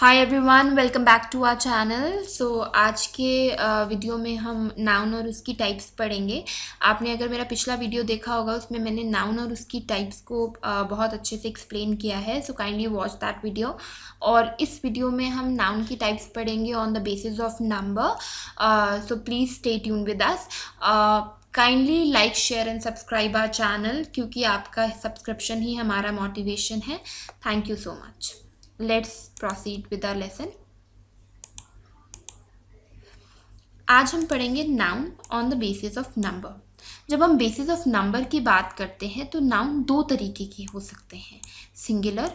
Hi everyone, welcome back to our channel. आज के video में हम नाउन और उसकी टाइप्स पढ़ेंगे। आपने अगर मेरा पिछला वीडियो देखा होगा, उसमें मैंने नाउन और उसकी टाइप्स को बहुत अच्छे से एक्सप्लेन किया है। So kindly watch that video. और इस वीडियो में हम नाउन की टाइप्स पढ़ेंगे on the basis of number. So please stay tune with us. Kindly like, share and subscribe our channel, क्योंकि आपका सब्सक्रिप्शन ही हमारा मोटिवेशन है। Thank you so much. Let's proceed with our lesson. आज हम पढ़ेंगे noun on the basis of number. जब हम बेसिस ऑफ नंबर की बात करते हैं तो नाउन दो तरीके के हो सकते हैं, सिंगुलर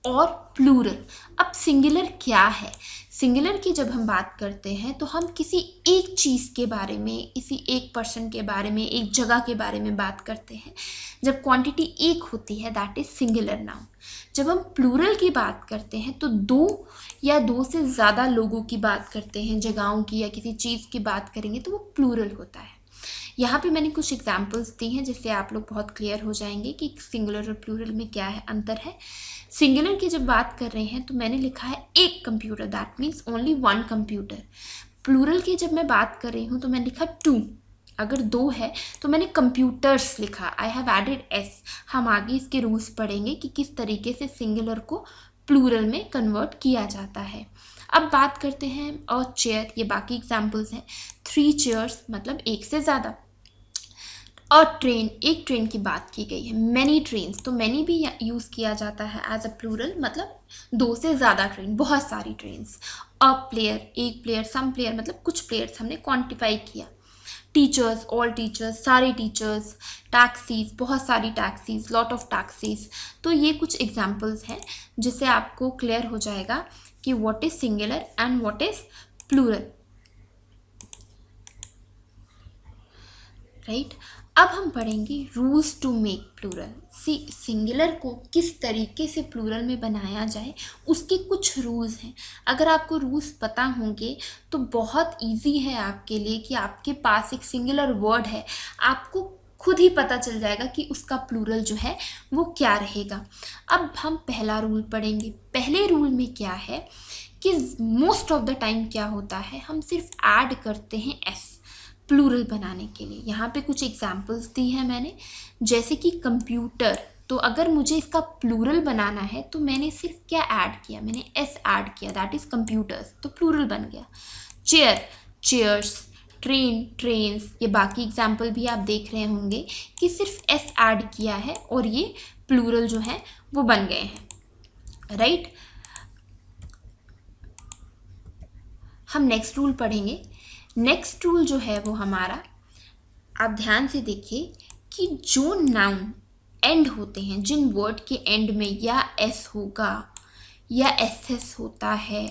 और प्लूरल। अब सिंगुलर क्या है? सिंगुलर की जब हम बात करते हैं तो हम किसी एक चीज़ के बारे में, किसी एक पर्सन के बारे में, एक जगह के बारे में बात करते हैं। जब क्वांटिटी एक होती है दैट इज सिंगुलर नाउन। जब हम प्लूरल की बात करते हैं तो दो या दो से ज़्यादा लोगों की बात करते हैं, जगहों की या किसी चीज़ की बात करेंगे तो वो प्लूरल होता है। यहाँ पे मैंने कुछ एग्जाम्पल्स दी हैं जिससे आप लोग बहुत क्लियर हो जाएंगे कि सिंगुलर और प्लूरल में क्या है, अंतर है। सिंगुलर की जब बात कर रहे हैं तो मैंने लिखा है एक computer, that means only one computer. Plural की जब मैं बात कर रही हूँ तो मैंने लिखा टू, अगर दो है तो मैंने कंप्यूटर्स लिखा, आई हैव एडेड एस। हम आगे इसके रूल्स पढ़ेंगे कि किस तरीके से सिंगुलर को प्लूरल में कन्वर्ट किया जाता है। अब बात करते हैं और चेयर, ये बाकी एग्जाम्पल्स हैं। 3 चेयर्स मतलब एक से ज़्यादा। और ट्रेन, एक ट्रेन की बात की गई है। मैनी ट्रेन्स, तो मैनी भी यूज़ किया जाता है एज अ प्लूरल, मतलब दो से ज़्यादा ट्रेन, बहुत सारी ट्रेन्स। अ प्लेयर, एक प्लेयर, सम प्लेयर मतलब कुछ प्लेयर्स हमने क्वान्टिफाई किया। टीचर्स, ऑल टीचर्स, सारे टीचर्स। टैक्सीज, बहुत सारी टैक्सीज, लॉट ऑफ टैक्सीज। तो ये कुछ एग्जाम्पल्स हैं जिससे आपको क्लियर हो जाएगा कि what is singular and what is plural, right. अब हम पढ़ेंगे rules to make plural. Singular को किस तरीके से प्लूरल में बनाया जाए, उसके कुछ रूल्स हैं। अगर आपको रूल्स पता होंगे तो बहुत इजी है आपके लिए कि आपके पास एक सिंगुलर वर्ड है, आपको खुद ही पता चल जाएगा कि उसका प्लूरल जो है वो क्या रहेगा। अब हम पहला रूल पढ़ेंगे। पहले रूल में क्या है कि मोस्ट ऑफ द टाइम क्या होता है, हम सिर्फ ऐड करते हैं एस प्लूरल बनाने के लिए। यहाँ पे कुछ एग्जाम्पल्स दी हैं मैंने, जैसे कि कंप्यूटर, तो अगर मुझे इसका प्लूरल बनाना है तो मैंने सिर्फ क्या ऐड किया, मैंने एस ऐड किया, दैट इज कंप्यूटर्स, तो प्लूरल बन गया। Chair, chairs. Train, trains. ये बाकी एग्जाम्पल भी आप देख रहे होंगे कि सिर्फ एस ऐड किया है और ये प्लूरल जो है वो बन गए हैं, राइट। हम नेक्स्ट रूल पढ़ेंगे। नेक्स्ट रूल जो है वो हमारा, आप ध्यान से देखिए कि जो नाउन एंड होते हैं, जिन वर्ड के एंड में या एस होगा या एस एस होता है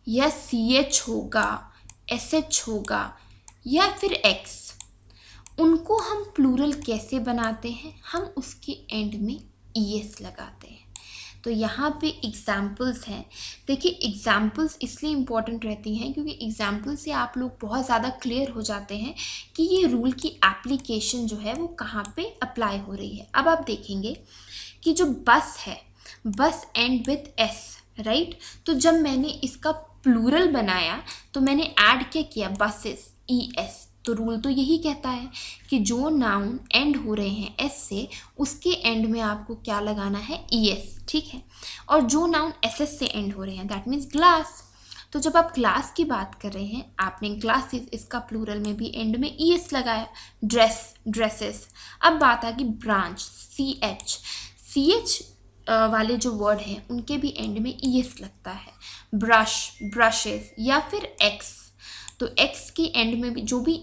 या सी एच होगा, एस एच होगा या फिर एक्स, उनको हम प्लूरल कैसे बनाते हैं, हम उसके एंड में ई एस लगाते हैं। तो यहाँ पे एग्जाम्पल्स हैं। देखिए, एग्जाम्पल्स इसलिए इम्पॉर्टेंट रहती हैं क्योंकि एग्जाम्पल से आप लोग बहुत ज़्यादा क्लियर हो जाते हैं कि ये रूल की एप्लीकेशन जो है वो कहाँ पे अप्लाई हो रही है। अब आप देखेंगे कि जो बस है, बस एंड विथ एस, राइट। तो जब मैंने इसका प्लूरल बनाया तो मैंने ऐड क्या किया, बसेस, ई एस। तो रूल तो यही कहता है कि जो नाउन एंड हो रहे हैं एस से, उसके एंड में आपको क्या लगाना है, ई एस, ठीक है। और जो नाउन एस एस से एंड हो रहे हैं दैट मीन्स ग्लास। तो जब आप ग्लास की बात कर रहे हैं, आपने ग्लासेस, इसका प्लूरल में भी एंड में ई एस लगाया। Dress, dresses. अब बात आ गई ब्रांच, सी एच वाले जो वर्ड हैं उनके भी एंड में ई एस लगता है। ब्रश, ब्रशेस या फिर एक्स, तो एक्स के एंड में भी जो भी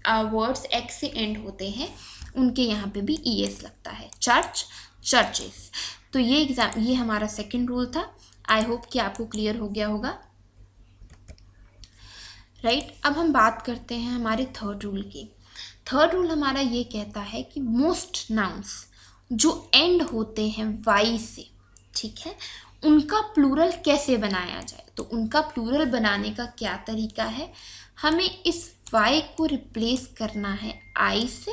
वर्ड्स एक्स से एंड होते हैं उनके यहाँ पे भी ई एस लगता है। Church, churches. तो ये हमारा सेकंड रूल था। आई होप कि आपको क्लियर हो गया होगा, राइट। अब हम बात करते हैं हमारे थर्ड रूल की। थर्ड रूल हमारा ये कहता है कि मोस्ट नाउन्स जो एंड होते हैं वाई से, ठीक है, उनका प्लूरल कैसे बनाया जाए। तो उनका प्लूरल बनाने का क्या तरीका है, हमें इस y को रिप्लेस करना है i से,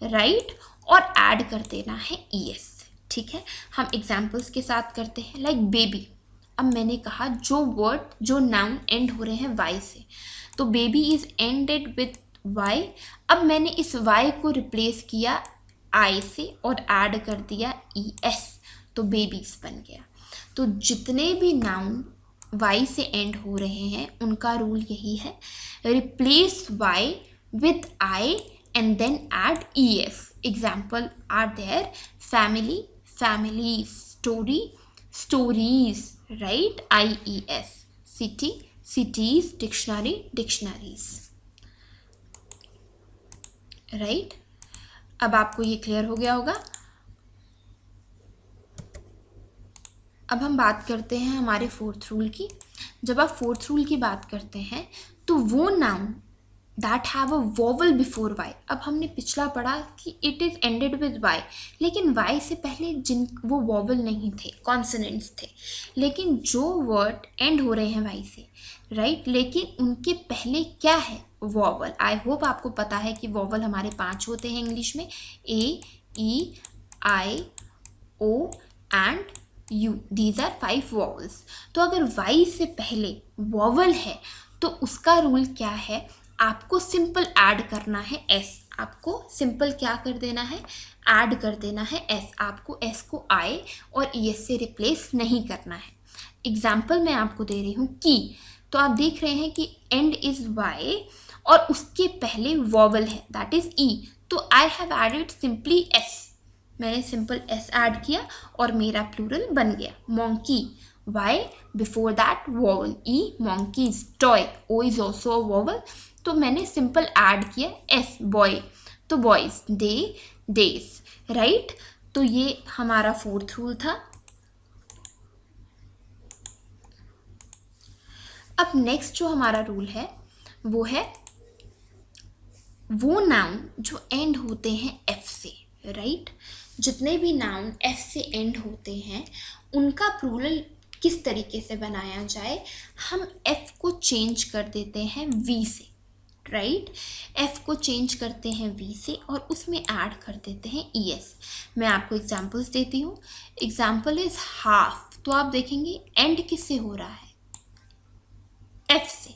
राइट, और ऐड कर देना है es, ठीक है। हम एग्जाम्पल्स के साथ करते हैं, लाइक बेबी, अब मैंने कहा जो नाउन एंड हो रहे हैं वाई से, तो baby is ended with Y. अब मैंने इस वाई को रिप्लेस किया आई से और ऐड कर दिया ई एस, तो बेबीज बन गया। तो जितने भी नाउन वाई से एंड हो रहे हैं उनका रूल यही है, replace Y with I and then add E S. Example are there, family, families, story, stories, right? IES, city, cities, dictionary, dictionaries, right? अब आपको ये क्लियर हो गया होगा। अब हम बात करते हैं हमारे फोर्थ रूल की। जब आप फोर्थ रूल की बात करते हैं तो वो noun that have a vowel before Y, अब हमने पिछला पढ़ा कि it is ended with Y, लेकिन वाई से पहले जिन वो वॉवल नहीं थे, कॉन्सोनेंट्स थे। लेकिन जो वर्ड एंड हो रहे हैं वाई से, राइट, लेकिन उनके पहले क्या है, वॉवल। आई होप आपको पता है कि वॉवल हमारे 5 होते हैं इंग्लिश में, A, E, I, O and U, these are 5 vowels. तो अगर वाई से पहले वॉवल है तो उसका रूल क्या है, आपको सिंपल ऐड करना है एस। आपको सिंपल क्या कर देना है, ऐड कर देना है एस। आपको एस को आई और ई एस से रिप्लेस नहीं करना है। एग्जाम्पल मैं आपको दे रही हूँ की, तो आप देख रहे हैं कि एंड इज वाई और उसके पहले वॉवल है दैट इज ई, तो I have added simply S. मैंने सिंपल एस ऐड किया और मेरा प्लूरल बन गया monkey. Why? Before that vowel E, monkeys, toy, O is also a vowel, तो मैंने सिंपल ऐड किया एस, बॉय, तो बॉयज, डे, डेज, राइट। तो ये हमारा फोर्थ रूल था। अब नेक्स्ट जो हमारा रूल है वो है वो नाउन जो एंड होते हैं एफ से, राइट। जितने भी नाउन एफ से एंड होते हैं उनका प्लूरल किस तरीके से बनाया जाए, हम एफ को चेंज कर देते हैं वी से, राइट। एफ को चेंज करते हैं वी से और उसमें ऐड कर देते हैं ई एस। मैं आपको एग्जांपल्स देती हूँ। एग्जांपल इज हाफ, तो आप देखेंगे एंड किससे हो रहा है, एफ से।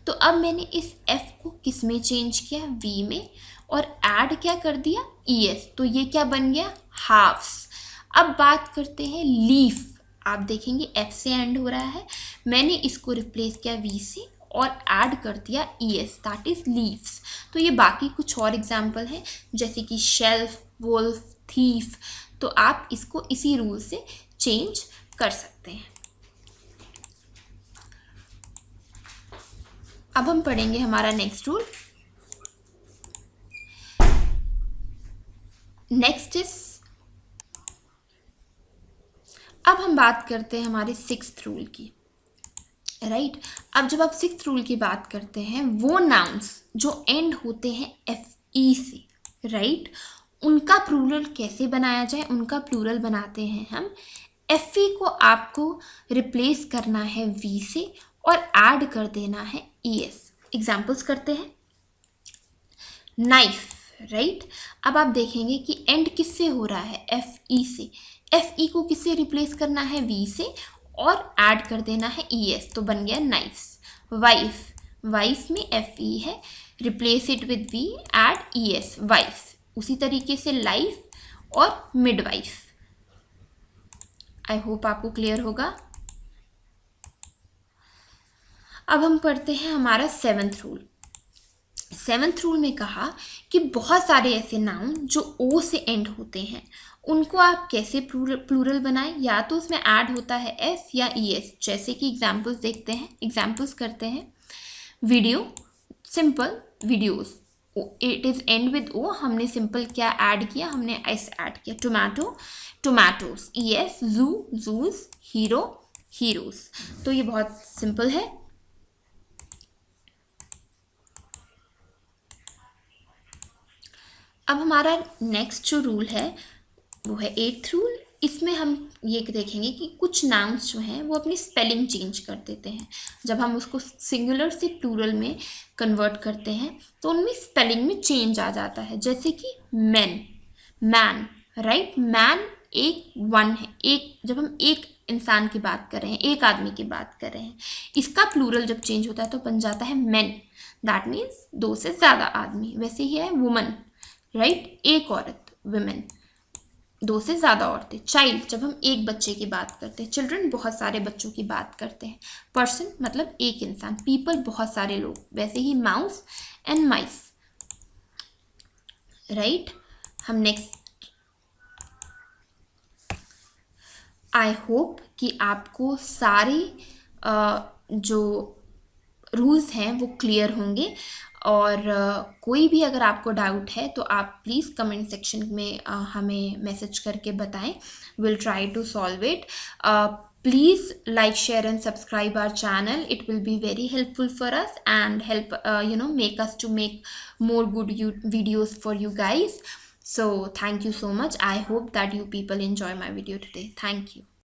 तो अब मैंने इस एफ को किस में चेंज किया, वी में, और ऐड क्या कर दिया, ई एस, तो ये क्या बन गया, हाफ्स। अब बात करते हैं लीफ। आप देखेंगे एफ से एंड हो रहा है, मैंने इसको रिप्लेस किया वी से और ऐड कर दिया E S, that is leaves. तो ये बाकी कुछ और एग्जाम्पल हैं जैसे कि शेल्फ, वुल्फ, थीफ, तो आप इसको इसी रूल से चेंज कर सकते हैं। अब हम पढ़ेंगे हमारा नेक्स्ट रूल। नेक्स्ट इज, अब हम बात करते हैं हमारे सिक्स्थ रूल की, राइट। अब जब आप सिक्स्थ रूल की बात करते हैं, वो नाउन्स जो एंड होते हैं एफ ई से, राइट, उनका प्लूरल कैसे बनाया जाए, उनका प्लूरल बनाते हैं हम, एफ ई को आपको रिप्लेस करना है वी से और ऐड कर देना है ई एस। एग्जाम्पल्स करते हैं, नाइफ, राइट। अब आप देखेंगे कि एंड किससे हो रहा है, एफ ई से। एफ ई को किससे रिप्लेस करना है, वी से, और ऐड कर देना है ई एस, तो बन गया नाइफ्स। वाइफ, वाइफ में एफ ई है, replace it with V, add E S, wife. उसी तरीके से लाइफ और मिडवाइफ। आई होप आपको क्लियर होगा। अब हम पढ़ते हैं हमारा सेवन्थ रूल। सेवन्थ रूल में कहा कि बहुत सारे ऐसे नाउन जो ओ से एंड होते हैं उनको आप कैसे प्लूरल बनाएं, या तो उसमें ऐड होता है एस या ई एस। जैसे कि एग्जाम्पल्स देखते हैं, एग्जाम्पल्स करते हैं। Video, simple videos, it is end with O, हमने सिंपल क्या ऐड किया, हमने एस ऐड किया। Tomato, tomatoes, E S. Zoo, zoos. Hero, heroes. तो ये बहुत सिंपल है। अब हमारा नेक्स्ट जो रूल है वो है एट्थ रूल। इसमें हम ये देखेंगे कि कुछ नाउन्स जो हैं वो अपनी स्पेलिंग चेंज कर देते हैं। जब हम उसको सिंगुलर से प्लूरल में कन्वर्ट करते हैं तो उनमें स्पेलिंग में चेंज आ जाता है। जैसे कि मैन, मैन, राइट। मैन एक वन है, एक, जब हम एक इंसान की बात कर रहे हैं, एक आदमी की बात कर रहे हैं। इसका प्लूरल जब चेंज होता है तो बन जाता है मेन, दैट मीन्स 2 से ज़्यादा आदमी। वैसे ही है वुमन, राइट, एक औरत, वुमेन, 2 से ज़्यादा औरतें। चाइल्ड जब हम एक बच्चे की बात करते हैं, चिल्ड्रन बहुत सारे बच्चों की बात करते हैं। पर्सन मतलब एक इंसान, पीपल बहुत सारे लोग। वैसे ही माउस एंड माइस, राइट। हम नेक्स्ट, आई होप कि आपको सारे जो रूल्स हैं वो क्लियर होंगे। और कोई भी अगर आपको डाउट है तो आप प्लीज़ कमेंट सेक्शन में हमें मैसेज करके बताएं, will try to solve it. Please like, share and subscribe our channel. It will be very helpful for us and help make us to make more good videos for you guys. So thank you so much. I hope that you people enjoy my video today. Thank you.